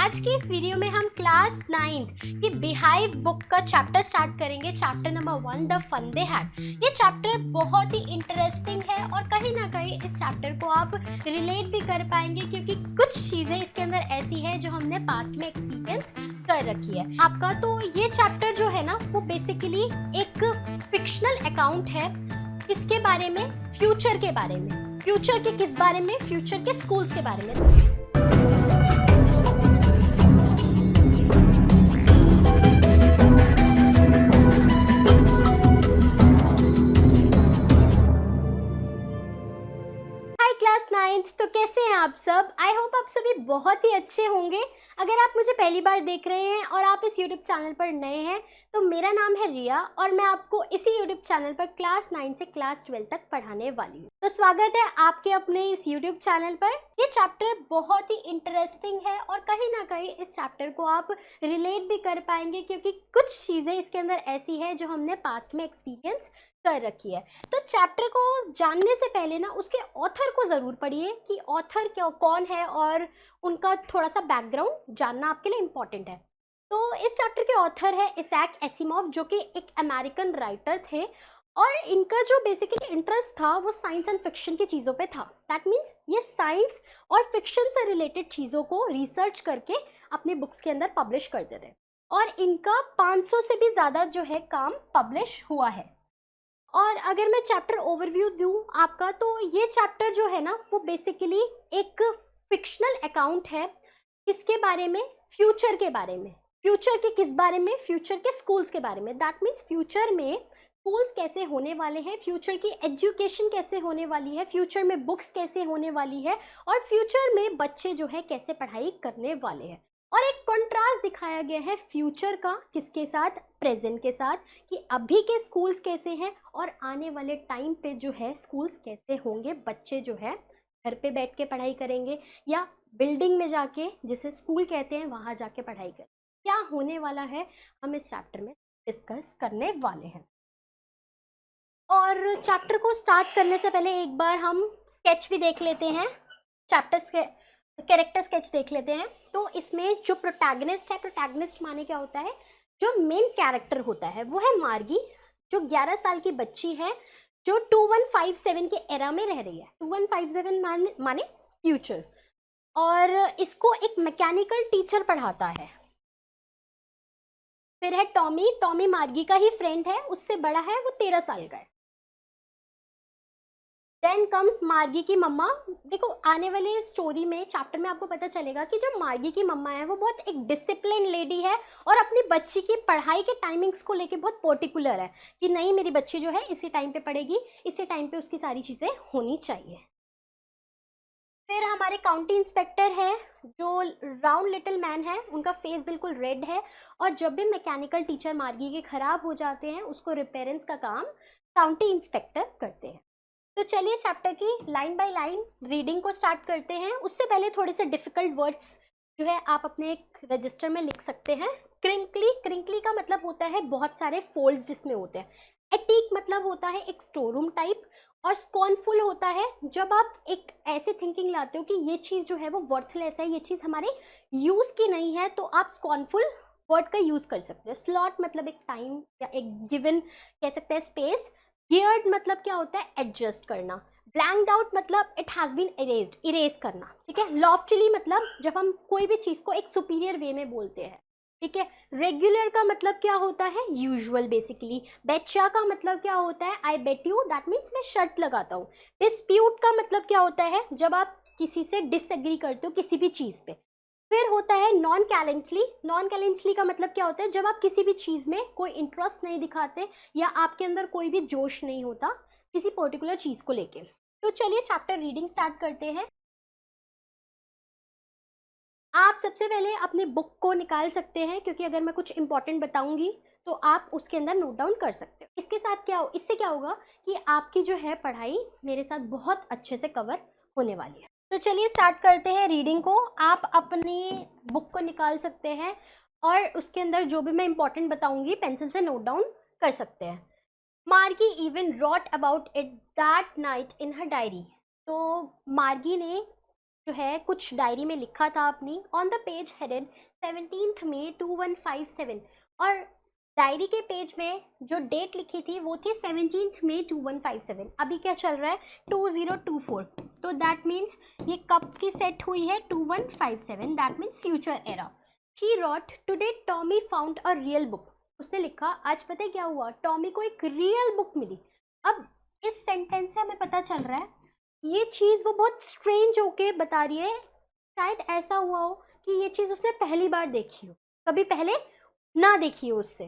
आज की इस वीडियो में हम क्लास 9th की बिहाइव बुक का चैप्टर स्टार्ट करेंगे। Chapter number 1 the fun they had. ये चैप्टर बहुत ही इंटरेस्टिंग है और कहीं ना कहीं इस चैप्टर को आप रिलेट भी कर पाएंगे क्योंकि कुछ चीज़ें इसके अंदर ऐसी है जो हमने पास्ट में एक्सपीरियंस कर रखी है आपका। तो ये चैप्टर जो है ना वो बेसिकली एक फिक्शनल अकाउंट है। किसके बारे में? फ्यूचर के बारे में। फ्यूचर के किस बारे में? फ्यूचर के स्कूल्स के बारे में। क्लास 9th, तो कैसे हैं आप सब? आई होप आप सभी बहुत ही अच्छे होंगे। अगर आप मुझे पहली बार देख रहे हैं और आप इस यूट्यूब चैनल पर नए हैं तो मेरा नाम है रिया और मैं आपको इसी यूट्यूब चैनल पर क्लास 9 से क्लास 12 तक पढ़ाने वाली हूँ। तो स्वागत है आपके अपने इस यूट्यूब चैनल पर। ये चैप्टर बहुत ही इंटरेस्टिंग है और कहीं ना कहीं इस चैप्टर को आप रिलेट भी कर पाएंगे क्योंकि कुछ चीज़ें इसके अंदर ऐसी है जो हमने पास्ट में एक्सपीरियंस कर रखी है। तो चैप्टर को जानने से पहले ना उसके ऑथर को ज़रूर पढ़िए कि ऑथर क्या कौन है और उनका थोड़ा सा बैकग्राउंड जानना आपके लिए इम्पॉर्टेंट है। तो इस चैप्टर के ऑथर है इसैक एसिमोव जो कि एक अमेरिकन राइटर थे और इनका जो बेसिकली इंटरेस्ट था वो साइंस एंड फिक्शन की चीज़ों पे था। दैट मीन्स ये साइंस और फिक्शन से रिलेटेड चीज़ों को रिसर्च करके अपनी बुक्स के अंदर पब्लिश करते थे और इनका 500 से भी ज़्यादा जो है काम पब्लिश हुआ है। और अगर मैं चैप्टर ओवरव्यू दूं आपका तो ये चैप्टर जो है ना वो बेसिकली एक फिक्शनल अकाउंट है। किसके बारे में? फ्यूचर के बारे में। फ्यूचर के किस बारे में? फ्यूचर के स्कूल्स के बारे में। दैट मीन्स फ्यूचर में स्कूल्स कैसे होने वाले हैं, फ्यूचर की एजुकेशन कैसे होने वाली है, फ्यूचर में बुक्स कैसे होने वाली है और फ्यूचर में बच्चे जो है कैसे पढ़ाई करने वाले हैं। और एक कंट्रास्ट दिखाया गया है फ्यूचर का किसके साथ? प्रेजेंट के साथ, कि अभी के स्कूल्स कैसे हैं और आने वाले टाइम पे जो है स्कूल्स कैसे होंगे। बच्चे जो है घर पे बैठ के पढ़ाई करेंगे या बिल्डिंग में जाके, जिसे स्कूल कहते हैं, वहाँ जाके पढ़ाई करें। क्या होने वाला है हम इस चैप्टर में डिस्कस करने वाले हैं। और चैप्टर को स्टार्ट करने से पहले एक बार हम स्केच भी देख लेते हैं, चैप्टर्स के कैरेक्टर स्केच देख लेते हैं। तो इसमें जो प्रोटैगनिस्ट है, प्रोटैगनिस्ट माने क्या होता है? जो मेन कैरेक्टर होता है वो है मार्गी, जो 11 साल की बच्ची है जो 2157 के एरा में रह रही है। 2157 माने फ्यूचर। और इसको एक मैकेनिकल टीचर पढ़ाता है। फिर है टॉमी। टॉमी मार्गी का ही फ्रेंड है, उससे बड़ा है, वो 13 साल का है। देन कम्स मार्गी की मम्मा। देखो आने वाले स्टोरी में, चैप्टर में आपको पता चलेगा कि जो मार्गी की मम्मा है वो बहुत एक डिसिप्लिन लेडी है और अपनी बच्ची की पढ़ाई के टाइमिंग्स को लेके बहुत पर्टिकुलर है कि नहीं, मेरी बच्ची जो है इसी टाइम पे पढ़ेगी, इसी टाइम पे उसकी सारी चीज़ें होनी चाहिए। फिर हमारे काउंटी इंस्पेक्टर है जो राउंड लिटिल मैन है, उनका फेस बिल्कुल रेड है और जब भी मैकेनिकल टीचर मार्गी के ख़राब हो जाते हैं उसको रिपेयरेंस का काम काउंटी इंस्पेक्टर करते हैं। तो चलिए चैप्टर की लाइन बाय लाइन रीडिंग को स्टार्ट करते हैं। उससे पहले थोड़े से डिफिकल्ट वर्ड्स जो है आप अपने एक रजिस्टर में लिख सकते हैं। क्रिंकली, क्रिंकली का मतलब होता है बहुत सारे फोल्ड्स जिसमें होते हैं। एटीक मतलब होता है एक स्टोर रूम टाइप। और स्कॉनफुल होता है जब आप एक ऐसे थिंकिंग लाते हो कि ये चीज़ जो है वो वर्थलेस है, ये चीज़ हमारे यूज़ की नहीं है, तो आप स्कॉनफुल वर्ड का यूज़ कर सकते हो। स्लॉट मतलब एक टाइम या एक गिवन कह सकते हैं स्पेस। गियर्ड मतलब क्या होता है? एडजस्ट करना। ब्लैंक्ड आउट मतलब it has been erased, erase करना। ठीक है। लॉफ्टली मतलब जब हम कोई भी चीज़ को एक सुपीरियर वे में बोलते हैं। ठीक है। रेगुलर का मतलब क्या होता है? Usual basically. बेचा का मतलब क्या होता है? आई बेट यू, दैट मीन्स मैं शर्त लगाता हूँ। डिस्प्यूट का मतलब क्या होता है? जब आप किसी से डिसएग्री करते हो किसी भी चीज़ पे। फिर होता है नॉन कैलेंटली। नॉन कैलेंटली का मतलब क्या होता है? जब आप किसी भी चीज़ में कोई इंटरेस्ट नहीं दिखाते या आपके अंदर कोई भी जोश नहीं होता किसी पर्टिकुलर चीज़ को लेके। तो चलिए चैप्टर रीडिंग स्टार्ट करते हैं। आप सबसे पहले अपनी बुक को निकाल सकते हैं क्योंकि अगर मैं कुछ इंपॉर्टेंट बताऊंगी तो आप उसके अंदर नोट डाउन कर सकते हो। इसके साथ इससे क्या होगा कि आपकी जो है पढ़ाई मेरे साथ बहुत अच्छे से कवर होने वाली है। तो चलिए स्टार्ट करते हैं रीडिंग को। आप अपनी बुक को निकाल सकते हैं और उसके अंदर जो भी मैं इंपॉर्टेंट बताऊंगी पेंसिल से नोट डाउन कर सकते हैं। Margie even wrote about it that night in her diary. तो मार्गी ने जो है कुछ डायरी में लिखा था अपनी, on the page headed 17th May 2157, और डायरी के पेज में जो डेट लिखी थी वो थी 17th May 2157। अभी क्या चल रहा है 2024, तो दैट मीन्स ये कब की सेट हुई है 2157, that means future era. She wrote today Tommy found a real book, उसने लिखा आज पता है क्या हुआ, टॉमी को एक रियल बुक मिली। अब इस सेंटेंस से हमें पता चल रहा है ये चीज़ वो बहुत स्ट्रेंज होके बता रही है, शायद ऐसा हुआ हो कि ये चीज़ उसने पहली बार देखी हो, कभी पहले ना देखी हो उससे।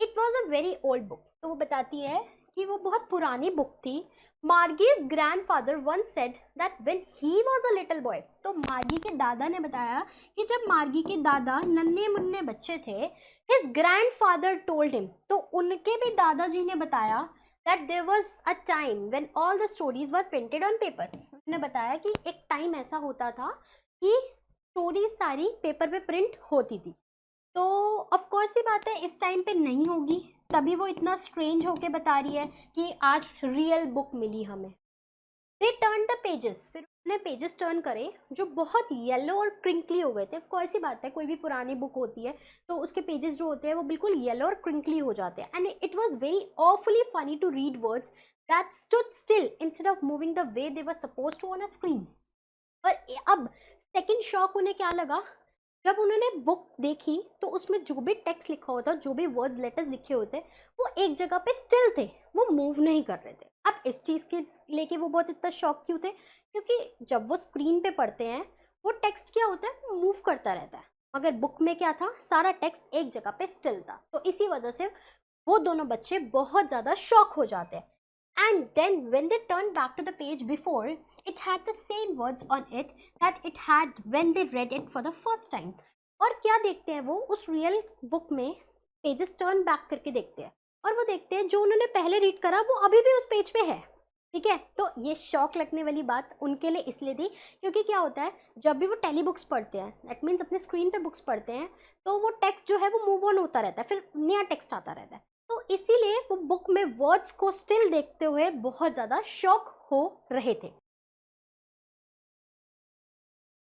It was a very old book, तो वो बताती है कि वो बहुत पुरानी बुक थी। Margie's grandfather once said that when he was a little boy, तो मार्गी के दादा ने बताया कि जब मार्गी के दादा नन्हे मुन्ने बच्चे थे, हिज ग्रैंडफादर टोल्ड हिम, तो उनके भी दादाजी ने बताया that there was a time when all the stories were printed on paper. उन्होंने बताया कि एक टाइम ऐसा होता था कि स्टोरीज सारी पेपर पे प्रिंट होती थी। तो ऑफ कोर्स ही बात है इस टाइम पे नहीं होगी, तभी वो इतना स्ट्रेंज होके बता रही है कि आज रियल बुक मिली हमें। दे टर्न द पेजेस, फिर उन्होंने पेजेस टर्न करे जो बहुत येलो और क्रिंकली हो गए थे। ऑफ कोर्स ही बात है कोई भी पुरानी बुक होती है तो उसके पेजेस जो होते हैं वो बिल्कुल येलो और क्रिंकली हो जाते हैं। And it was very awfully funny to read words that stood still instead of moving the way they were suppose to on a screen. और अब सेकंड शॉक उन्हें क्या लगा, जब उन्होंने बुक देखी तो उसमें जो भी टेक्स्ट लिखा होता, जो भी वर्ड्स लेटर्स लिखे होते, वो एक जगह पे स्टिल थे, वो मूव नहीं कर रहे थे। अब इस चीज़ के लेके वो बहुत इतना शॉक क्यों थे, क्योंकि जब वो स्क्रीन पे पढ़ते हैं वो टेक्स्ट क्या होता है, वो मूव करता रहता है, मगर बुक में क्या था, सारा टेक्स्ट एक जगह पे स्टिल था। तो इसी वजह से वो दोनों बच्चे बहुत ज़्यादा शॉक हो जाते हैं। And then when they turned back to the page before, it had the same words on it that it had when they read it for the first time. और क्या देखते हैं वो उस रियल बुक में, पेजेस टर्न बैक करके देखते हैं और वो देखते हैं जो उन्होंने पहले रीड करा वो अभी भी उस पेज पे है। ठीक है, तो ये शॉक लगने वाली बात उनके लिए इसलिए थी क्योंकि क्या होता है जब भी वो टेली बुक्स पढ़ते हैं, दैट मीन्स अपने स्क्रीन पे बुक्स पढ़ते हैं, तो वो टेक्स्ट जो है वो मूव ऑन होता रहता है, फिर नया टेक्स्ट आता रहता है। तो इसीलिए वो बुक में वर्ड्स को स्टिल देखते हुए बहुत ज़्यादा शॉक हो रहे थे।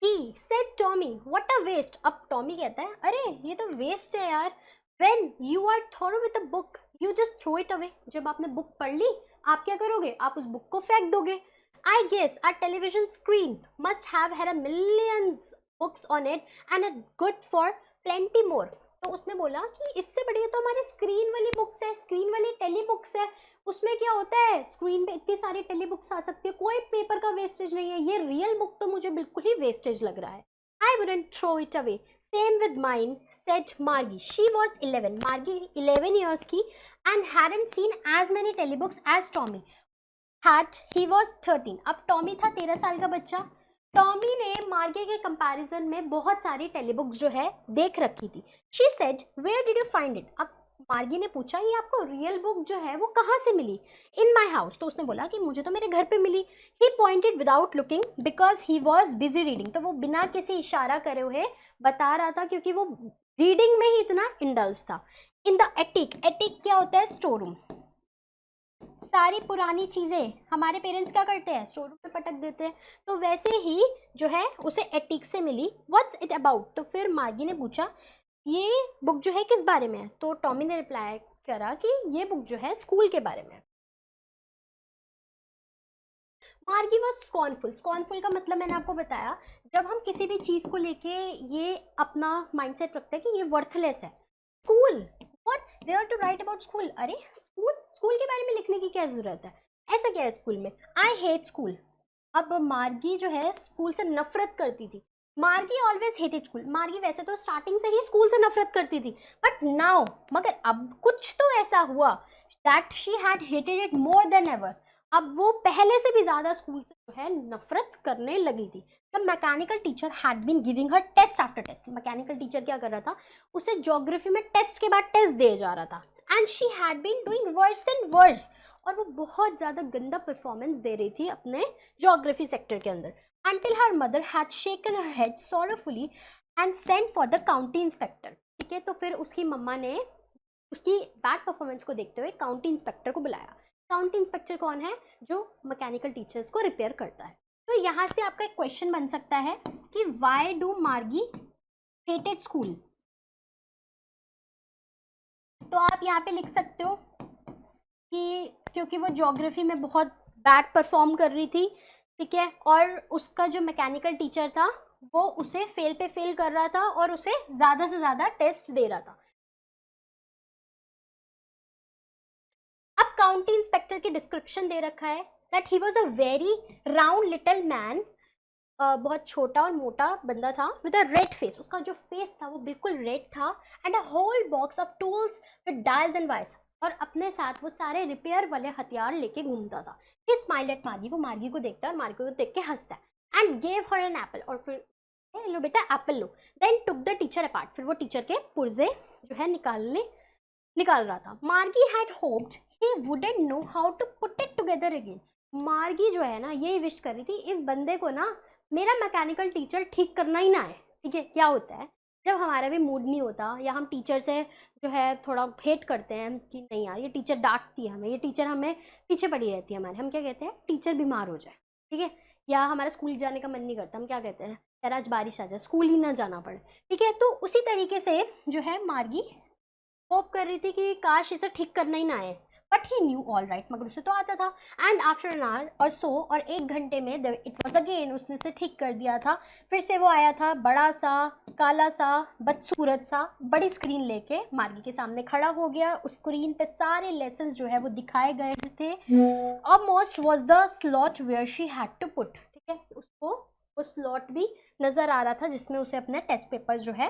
He said Tommy what a waste, अब टॉमी कहता है अरे ये तो वेस्ट है यार। When you are through with a book you just throw it away, जब आपने बुक पढ़ ली आप क्या करोगे, आप उस बुक को फेंक दोगे। I guess our television screen must have had a millions books on it and a good for plenty more. तो उसने बोला कि इससे बढ़िया तो हमारी स्क्रीन वाली बुक्स है, स्क्रीन वाली टेली बुक्स है, उसमें क्या होता है स्क्रीन पे इतनी सारी टेली बुक्स आ सकती है, कोई पेपर का वेस्टेज नहीं है, ये रियल बुक तो मुझे बिल्कुल ही वेस्टेज लग रहा है। I wouldn't throw it away, same with mine said Margie, she was 11, Margie 11 years की and hadn't seen as many telebooks as Tommy had, he was 13, अब टॉमी था 13 साल का बच्चा। टॉमी ने मार्गे के कंपैरिजन में बहुत सारी टेलीबुक्स जो है देख रखी थी। She said where did you find it, अब मार्गी ने पूछा ये आपको रियल बुक जो है वो कहाँ से मिली। इन माई हाउस, तो उसने बोला कि मुझे तो मेरे घर पे मिली। He pointed without looking because he was busy reading, तो वो बिना किसी इशारा करे हुए बता रहा था क्योंकि वो रीडिंग में ही इतना इंडल्ज था। इन द एटिक, एटिक क्या होता है, स्टोर रूम, सारी पुरानी चीज़ें हमारे पेरेंट्स क्या करते हैं स्टोर रूम में पटक देते हैं, तो वैसे ही जो है उसे एटिक से मिली। व्हाट्स इट अबाउट, तो फिर मार्गी ने पूछा ये बुक जो है किस बारे में है, तो टॉमी ने रिप्लाई करा कि ये बुक जो है स्कूल के बारे में है। मार्गी वॉज स्कॉर्नफुल, स्कॉर्नफुल का मतलब मैंने आपको बताया, जब हम किसी भी चीज़ को लेके ये अपना माइंडसेट रखते हैं कि ये वर्थलेस है। School, what's there to write about school, अरे स्कूल, स्कूल के बारे में लिखने की क्या ज़रूरत है, ऐसा क्या है स्कूल में, आई हेट स्कूल। अब मार्गी जो है स्कूल से नफरत करती थी। मार्गी ऑलवेज हेटेड स्कूल, मार्गी वैसे तो स्टार्टिंग से ही स्कूल से नफरत करती थी, बट नाउ, मगर अब कुछ तो ऐसा हुआ that she had hated it more than ever, अब वो पहले से भी ज़्यादा स्कूल से जो है नफरत करने लगी थी। The mechanical teacher had been giving her test after test, mechanical teacher क्या कर रहा था, उसे ज्योग्राफी में टेस्ट के बाद टेस्ट दे जा रहा था। And she had been doing worse and worse, और वो बहुत ज़्यादा गंदा परफॉर्मेंस दे रही थी अपने ज्योग्राफी सेक्टर के अंदर। until her mother had shaken her head sorrowfully and sent for the county inspector. ठीक है, तो फिर उसकी मम्मा ने उसकी बैड परफॉर्मेंस को देखते हुए काउंटी इंस्पेक्टर को बुलाया। काउंटी इंस्पेक्टर कौन है, जो मैकेनिकल टीचर्स को रिपेयर करता है। तो यहाँ से आपका एक क्वेश्चन बन सकता है कि वाई डू मार्गी हेटेड स्कूल। तो आप यहाँ पे लिख सकते हो कि क्योंकि वो ज्योग्राफी में बहुत बैड परफॉर्म कर रही थी, ठीक है, और उसका जो मैकेनिकल टीचर था वो उसे फेल पे फेल कर रहा था और उसे ज़्यादा से ज़्यादा टेस्ट दे रहा था। अब काउंटी इंस्पेक्टर की डिस्क्रिप्शन दे रखा है that he was a very round little man, बहुत छोटा और मोटा बंदा था, विद अ रेड फेस, उसका जो फेस था वो बिल्कुल रेड था, and a whole box of tools with dials and wires, और अपने साथ वो सारे रिपेयर वाले हथियार लेके घूमता था। ही स्माइल एट मार्गी, वो मार्गी को देखता है और मार्गी को देख के हंसता है, and gave her an apple, और फिर लो बेटा एप्पल लो, then took the teacher apart, फिर वो टीचर के पुर्जे जो है निकाल रहा था। Margie had hoped he wouldn't know how to put it together again. Margie जो है ना यही विश कर रही थी इस बंदे को ना मेरा मैकेनिकल टीचर ठीक करना ही ना है। ठीक है, क्या होता है जब हमारा भी मूड नहीं होता या हम टीचर से जो है थोड़ा हेट करते हैं कि नहीं यार ये टीचर डांटती है हमें, ये टीचर हमें पीछे पड़ी रहती है हमारे, हम क्या कहते हैं टीचर बीमार हो जाए, ठीक है, या हमारा स्कूल जाने का मन नहीं करता, हम क्या कहते हैं यार आज बारिश आ जाए स्कूल ही ना जाना पड़े। ठीक है, तो उसी तरीके से जो है मार्गी होप कर रही थी कि काश इसे ठीक करना ही ना आए, but he knew all right, मगर उसे तो आता था। एंड आफ्टर एन आवर और सो, और 1 घंटे में इट वॉज अगेन, उसने इसे ठीक कर दिया था। फिर से वो आया था बड़ा सा काला सा बदसूरत सा बड़ी स्क्रीन लेके मार्गी के सामने खड़ा हो गया। उस स्क्रीन पे सारे लेसन जो है वो दिखाए गए थे। Almost was the slot where she had to put, ठीक है, उसको वो स्लॉट भी नजर आ रहा था जिसमें उसे अपने टेस्ट पेपर जो है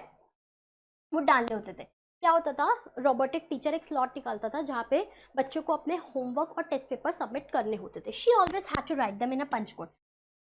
वो डालने होते थे। क्या होता था, रोबोटिक टीचर एक स्लॉट निकालता था जहाँ पे बच्चों को अपने होमवर्क और टेस्ट पेपर सबमिट करने होते थे। She always had to write them in a punch code,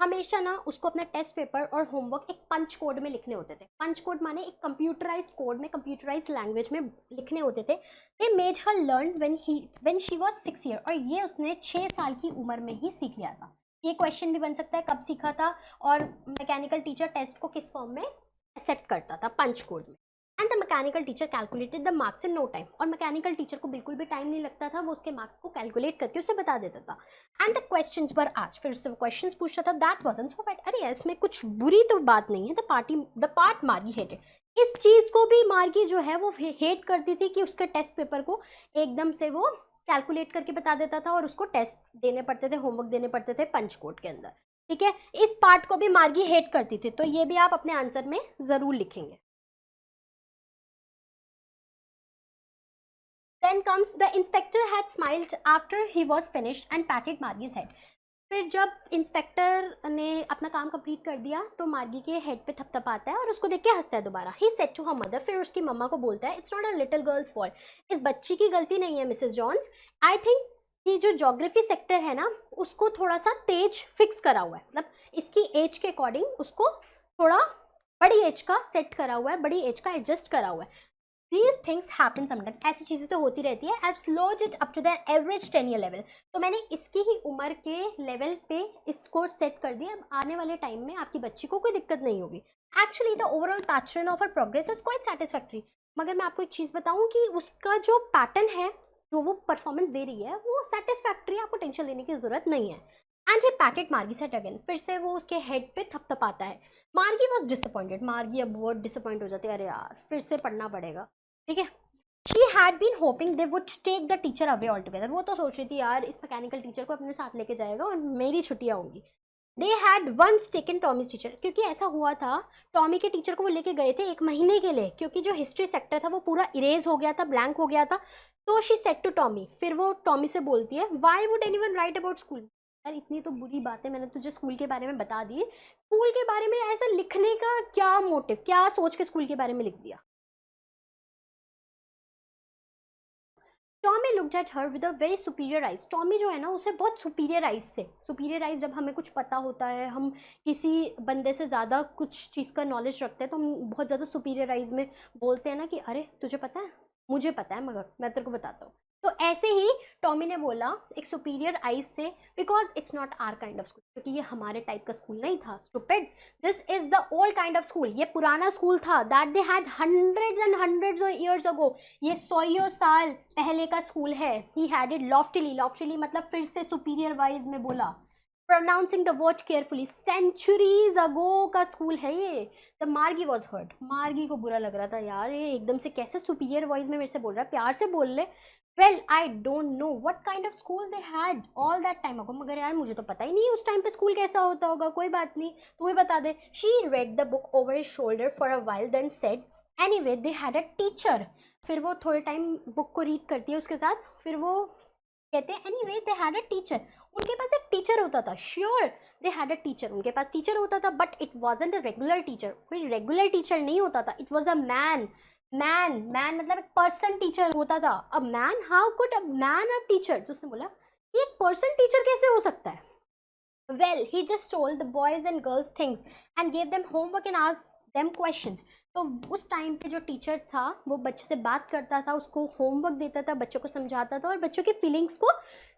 हमेशा ना उसको अपना टेस्ट पेपर और होमवर्क एक पंच कोड में लिखने होते थे। पंच कोड माने एक कंप्यूटराइज्ड कोड में, कंप्यूटराइज्ड लैंग्वेज में लिखने होते थे। They made her learn when she was 6 year, और ये उसने 6 साल की उम्र में ही सीख लिया था। ये क्वेश्चन भी बन सकता है कब सीखा था, और मैकेनिकल टीचर टेस्ट को किस फॉर्म में एक्सेप्ट करता था, पंच कोड में। And the mechanical teacher calculated the marks in no time, और मैकेनिकल टीचर को बिल्कुल भी टाइम नहीं लगता था, वो उसके मार्क्स को कैलकुलेट करके उसे बता देता था। And the questions were asked, फिर उससे वो क्वेश्चंस पूछता था, दैट वाजंट सो बैड, अरे इसमें कुछ बुरी तो बात नहीं है। द पार्ट मार्गी हेटेड, इस चीज़ को भी मार्गी जो है वो हेट करती थी कि उसके टेस्ट पेपर को एकदम से वो कैलकुलेट करके बता देता था और उसको टेस्ट देने पड़ते थे, होमवर्क देने पड़ते थे पंच कोड के अंदर। ठीक है, इस पार्ट को भी मार्गी हेट करती थी, तो ये भी आप अपने आंसर में ज़रूर लिखेंगे। Then comes the inspector had smiled after he was finished and patted Margie's head. फिर जब इंस्पेक्टर ने अपना काम कंप्लीट कर दिया तो मार्गी के हेड पे थपथपाता है और उसको देख के हंसता है दोबारा। He said to her mother, फिर उसकी मम्मा को बोलता है, it's not a little girl's fault, इस बच्ची की गलती नहीं है मिसेस जॉन्स। आई थिंक कि जो ज्योग्राफी सेक्टर है ना उसको थोड़ा सा तेज फिक्स करा हुआ है, मतलब इसकी एज के अकॉर्डिंग उसको थोड़ा बड़ी एज का सेट करा हुआ है, बड़ी एज का एडजस्ट करा हुआ है। These things happen sometimes, ऐसी चीज़ें तो होती रहती है। I've slowed it up to the average 10-year level, तो मैंने इसकी ही उम्र के लेवल पे इसको सेट कर दिया। अब आने वाले टाइम में आपकी बच्ची को कोई दिक्कत नहीं होगी। Actually the overall pattern of her progress is quite satisfactory, मगर मैं आपको एक चीज़ बताऊँ कि उसका जो पैटर्न है, जो वो परफॉर्मेंस दे रही है वो सेटिस्फैक्ट्री, आपको टेंशन लेने की ज़रूरत नहीं है। एंड ही पैटेड मार्गी सेट अगेन, फिर से वो उसके हेड पे थपथपाता है। मार्गी वॉज डिसअपॉइंटेड, मार्गी अब बहुत डिसअपॉइंट हो जाती है, अरे यार फिर से पढ़ना पड़ेगा। ठीक है, she had been hoping they would take the teacher away all together, वो तो सोच रही थी यार इस मैकेनिकल टीचर को अपने साथ लेके जाएगा और मेरी छुट्टियाँ होंगी। They had once taken Tommy's teacher, क्योंकि ऐसा हुआ था टॉमी के टीचर को वो लेके गए थे 1 महीने के लिए, क्योंकि जो हिस्ट्री सेक्टर था वो पूरा इरेज हो गया था, ब्लैंक हो गया था। तो शी सेड टू टॉमी, फिर वो टॉमी से बोलती है, why would anyone right about school, यार इतनी तो बुरी बात है, मैंने तुझे स्कूल के बारे में बता दी, स्कूल के बारे में ऐसा लिखने का क्या मोटिव, क्या सोच के स्कूल के बारे में लिख दिया। Tommy looked at her with a very superior eyes, Tommy जो है ना उसे बहुत सुपीरियर आइज से, सुपीरियर आइज जब हमें कुछ पता होता है, हम किसी बंदे से ज़्यादा कुछ चीज़ का नॉलेज रखते हैं तो हम बहुत ज़्यादा सुपीरियर आइज में बोलते हैं ना कि अरे तुझे पता है, मुझे पता है मगर मैं तेरे को बताता हूँ। तो ऐसे ही टॉमी ने बोला एक सुपीरियर आइज से, because it's not our kind of school, क्योंकि ये हमारे टाइप का स्कूल नहीं था, stupid, this is the old kind of school, ये पुराना स्कूल था, that they had hundreds and hundreds of years ago, ये 100 साल पहले का स्कूल है। ही हैड इट लॉफ्टिली, लॉफ्टिली मतलब फिर से सुपीरियर वाइज में बोला, pronouncing the word carefully, centuries ago का स्कूल है ये। द मार्गी वॉज हर्ट, मार्गी को बुरा लग रहा था, यार ये एकदम से कैसे सुपीरियर वॉइस में मेरे से बोल रहा है, प्यार से बोल ले। Well I don't know what kind of school they had all that time ago, मगर यार मुझे तो पता ही नहीं उस टाइम पे स्कूल कैसा होता होगा, कोई बात नहीं, तू ही बता दे। She read the book over his shoulder for a while then said anyway they had a teacher. फिर वो थोड़े टाइम बुक को रीड करती है उसके साथ, फिर वो कहते हैं anyway they had a teacher, उनके पास एक टीचर होता था। Sure they had a teacher, उनके पास टीचर होता था, but it wasn't a regular teacher, कोई रेगुलर टीचर नहीं होता था, it was a man. Man man मतलब एक पर्सन टीचर होता था। A man, how could a man a teacher? तो उसने बोला ये एक पर्सन टीचर कैसे हो सकता है? Well he just told the boys and girls things and gave them homework and asked them questions. तो उस टाइम पे जो टीचर था वो बच्चों से बात करता था, उसको होमवर्क देता था, बच्चों को समझाता था और बच्चों की फीलिंग्स को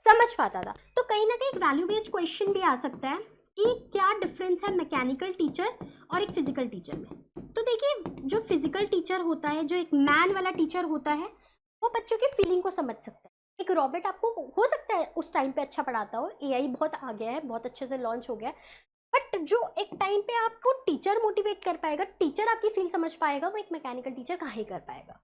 समझ पाता था। तो कहीं ना कहीं एक वैल्यू बेस्ड क्वेश्चन भी आ सकता है कि क्या डिफरेंस है मैकेनिकल टीचर और एक फिजिकल टीचर में। तो देखिए जो फिजिकल टीचर होता है, जो एक मैन वाला टीचर होता है, वो बच्चों की फीलिंग को समझ सकता है। एक रॉबर्ट आपको हो सकता है उस टाइम पे अच्छा पढ़ाता हो, एआई बहुत आ गया है, बहुत अच्छे से लॉन्च हो गया है, बट जो एक टाइम पे आपको टीचर मोटिवेट कर पाएगा, टीचर आपकी फील समझ पाएगा, वो एक मैकेनिकल टीचर कहाँ ही कर पाएगा।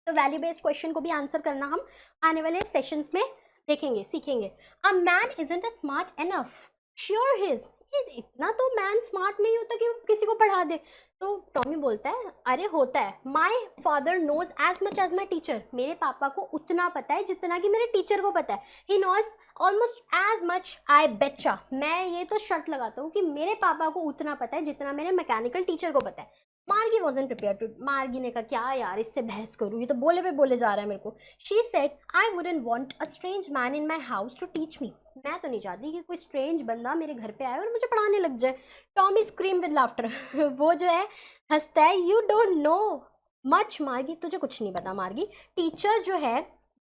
तो वैल्यू बेस्ड क्वेश्चन को भी आंसर करना हम आने वाले सेशंस में देखेंगे, सीखेंगे। A man isn't a smart enough, sure his, इतना तो मैन स्मार्ट नहीं होता कि वो किसी को पढ़ा दे। तो टॉमी बोलता है अरे होता है, my father knows as much as my teacher, मेरे पापा को उतना पता है जितना कि मेरे टीचर को पता है। He knows almost as much, I betcha, मैं ये तो शर्त लगाता हूँ कि मेरे पापा को उतना पता है जितना मेरे मैकेनिकल टीचर को पता है। मार्गी वॉजन प्रिपेयर टू, मार्गी ने कहा क्या यार इससे बहस करूँ, ये तो बोले पे बोले जा रहा है मेरे को। She said I wouldn't want a strange man in my house to teach me, मैं तो नहीं चाहती कि कोई स्ट्रेंज बंदा मेरे घर पे आए और मुझे पढ़ाने लग जाए। टॉमी स्क्रीम विद लाफ्टर, वो जो है हंसता है। यू डोंट नो मच मार्गी, तुझे कुछ नहीं पता मार्गी, टीचर जो है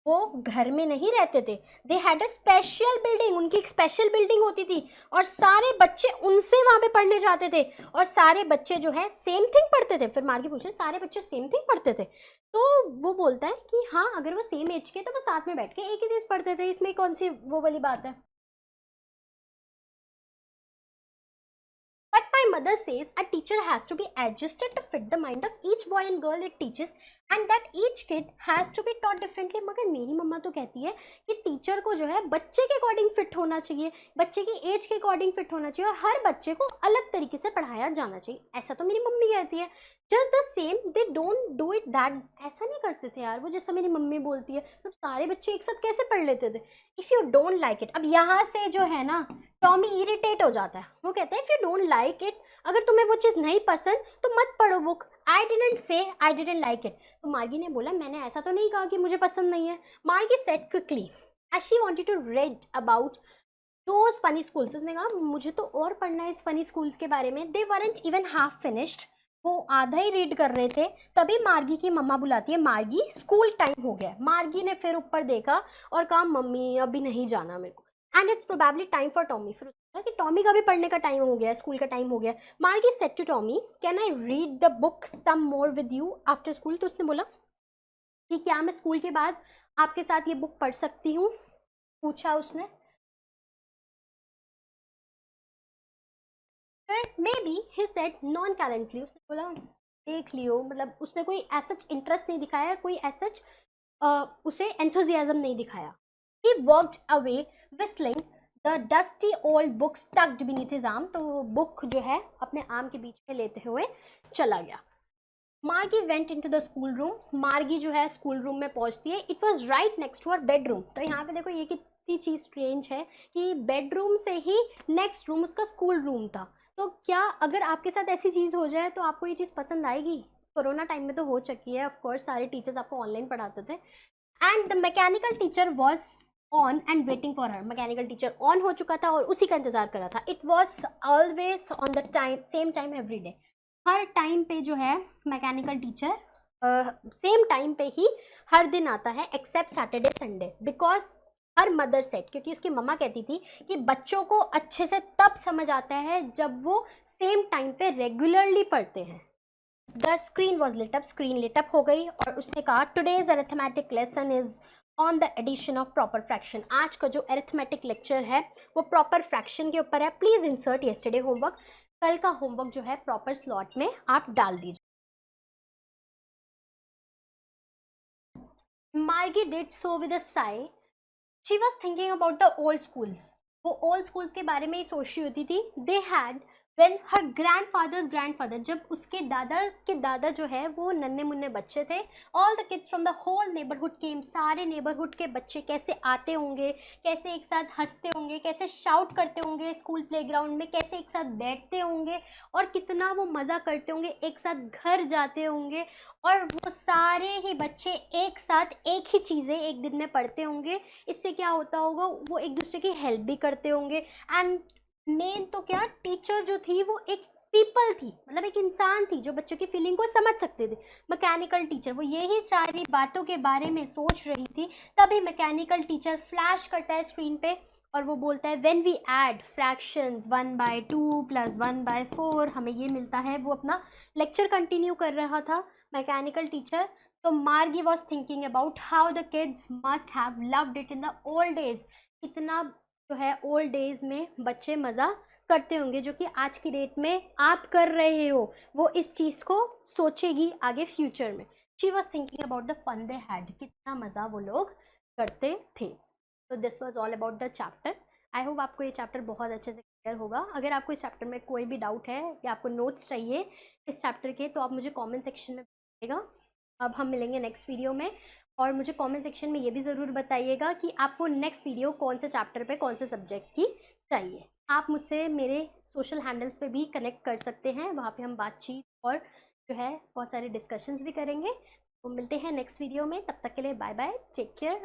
वो घर में नहीं रहते थे, दे हैड अ स्पेशल बिल्डिंग, उनकी एक स्पेशल बिल्डिंग होती थी और सारे बच्चे उनसे वहाँ पे पढ़ने जाते थे और सारे बच्चे जो है सेम थिंग पढ़ते थे। फिर मार्गी पूछे सारे बच्चे सेम थिंग पढ़ते थे? तो वो बोलता है कि हाँ अगर वो सेम एज के तो वो साथ में बैठ के एक ही चीज़ पढ़ते थे, इसमें कौन सी वो वाली बात है। But my mother says a teacher has to be adjusted to fit the mind of each boy and girl it teaches and that each kid has to be taught differently। मगर मेरी मम्मा तो कहती है कि टीचर को जो है बच्चे के अकॉर्डिंग फिट होना चाहिए, बच्चे की एज के अकॉर्डिंग फिट होना चाहिए और हर बच्चे को अलग तरीके से पढ़ाया जाना चाहिए, ऐसा तो मेरी मम्मी कहती है। Just the same they don't do it that, ऐसा नहीं करते थे यार वो जैसा मेरी मम्मी बोलती है, तो सारे बच्चे एक साथ कैसे पढ़ लेते थे। If you don't like it, अब यहाँ से जो है ना टॉमी इरिटेट हो जाता है, वो कहते हैं if you don't like it, अगर तुम्हें वो चीज़ नहीं पसंद तो मत पढ़ो book. I didn't say I didn't like it, तो मार्गी ने बोला मैंने ऐसा तो नहीं कहा कि मुझे पसंद नहीं है। Margie said quickly as she wanted to read about those funny schools, उसने कहा मुझे तो और पढ़ना है इस फनी स्कूल्स के बारे में। They weren't even half finished, वो आधा ही रीड कर रहे थे, तभी मार्गी की मम्मा बुलाती है मार्गी स्कूल टाइम हो गया। मार्गी ने फिर ऊपर देखा और कहा मम्मी अभी नहीं जाना मेरे को, and it's probably time for Tommy. फिर उसने कहा कि टॉमी का भी पढ़ने का टाइम हो गया, स्कूल का टाइम हो गया। Margie said to Tommy can I read the book some more with you after school, तो उसने बोला कि क्या मैं स्कूल के बाद आपके साथ ये बुक पढ़ सकती हूँ, पूछा उसने। फिर maybe he said nonchalantly, उसने बोला देख लियो, मतलब उसने कोई ऐसा इंटरेस्ट नहीं दिखाया, कोई ऐसा उसे एंथुजियाज्म नहीं दिखाया। He walked away whistling the dusty old books tucked beneath his arm, तो वो बुक जो है अपने आर्म के बीच में लेते हुए चला गया। Margie went into the school room, Margie जो है स्कूल रूम में पहुंचती है। It was right next to her bedroom, तो यहाँ पे देखो ये कितनी चीज़ स्ट्रेंज है कि बेडरूम से ही नेक्स्ट रूम उसका स्कूल रूम था। तो क्या अगर आपके साथ ऐसी चीज़ हो जाए तो आपको ये चीज़ पसंद आएगी? कोरोना टाइम में तो हो चुकी है, ऑफ कोर्स सारे टीचर्स आपको ऑनलाइन पढ़ाते थे। And the mechanical teacher was on and waiting for her, mechanical teacher on हो चुका था और उसी का इंतजार कर रहा था। It was always on the time, same time every day, her time पे जो है मैकेनिकल टीचर सेम टाइम पे ही हर दिन आता है except Saturday Sunday, because her mother set, क्योंकि उसकी मम्मा कहती थी कि बच्चों को अच्छे से तब समझ आता है जब वो सेम टाइम पे रेगुलरली पढ़ते हैं। The screen was lit up, screen lit up हो गई और उसने कहा today's arithmetic lesson is on the addition of proper fraction. आज का जो अरिथमेटिक लेक्चर है वो प्रॉपर फ्रैक्शन के ऊपर है। Please insert yesterday homework. कल का होमवर्क जो है प्रॉपर स्लॉट में आप डाल दीजिए। मार्गी did so with a Sai. She was thinking about the old schools. वो ओल्ड स्कूल्स के बारे में ही सोच रही होती थी। They had when her grandfather, जब उसके दादा के दादा जो है वो नन्हे मुन्ने बच्चे थे, all the kids from the whole neighbourhood came. सारे नेबरहुड के बच्चे कैसे आते होंगे, कैसे एक साथ हंसते होंगे, कैसे शाउट करते होंगे स्कूल प्लेग्राउंड में, कैसे एक साथ बैठते होंगे और कितना वो मज़ा करते होंगे, एक साथ घर जाते होंगे और वो सारे ही बच्चे एक साथ एक ही चीज़ें एक दिन में पढ़ते होंगे। इससे क्या होता होगा, वो एक दूसरे की हेल्प भी करते होंगे। एंड मेन तो क्या, टीचर जो थी वो एक पीपल थी, मतलब एक इंसान थी जो बच्चों की फीलिंग को समझ सकते थे। मैकेनिकल टीचर, वो यही सारी बातों के बारे में सोच रही थी। तभी मैकेनिकल टीचर फ्लैश करता है स्क्रीन पे और वो बोलता है व्हेन वी ऐड फ्रैक्शंस 1/2 + 1/4 हमें ये मिलता है। वो अपना लेक्चर कंटिन्यू कर रहा था मैकेनिकल टीचर। तो मार्गी was thinking about how the kids must have loved it in the old days. कितना जो है ओल्ड डेज में बच्चे मज़ा करते होंगे, जो कि आज की डेट में आप कर रहे हो। वो इस चीज़ को सोचेगी आगे फ्यूचर में। She was thinking about the fun they had, कितना मज़ा वो लोग करते थे। तो this was all about the chapter. I hope आपको ये चैप्टर बहुत अच्छे से क्लियर होगा। अगर आपको इस चैप्टर में कोई भी डाउट है या आपको नोट्स चाहिए इस चैप्टर के, तो आप मुझे कॉमेंट सेक्शन में बताइएगा। अब हम मिलेंगे नेक्स्ट वीडियो में। और मुझे कमेंट सेक्शन में ये भी ज़रूर बताइएगा कि आपको नेक्स्ट वीडियो कौन से चैप्टर पे, कौन से सब्जेक्ट की चाहिए। आप मुझसे मेरे सोशल हैंडल्स पे भी कनेक्ट कर सकते हैं, वहाँ पे हम बातचीत और जो है बहुत सारे डिस्कशंस भी करेंगे। तो मिलते हैं नेक्स्ट वीडियो में, तब तक के लिए बाय बाय, टेक केयर।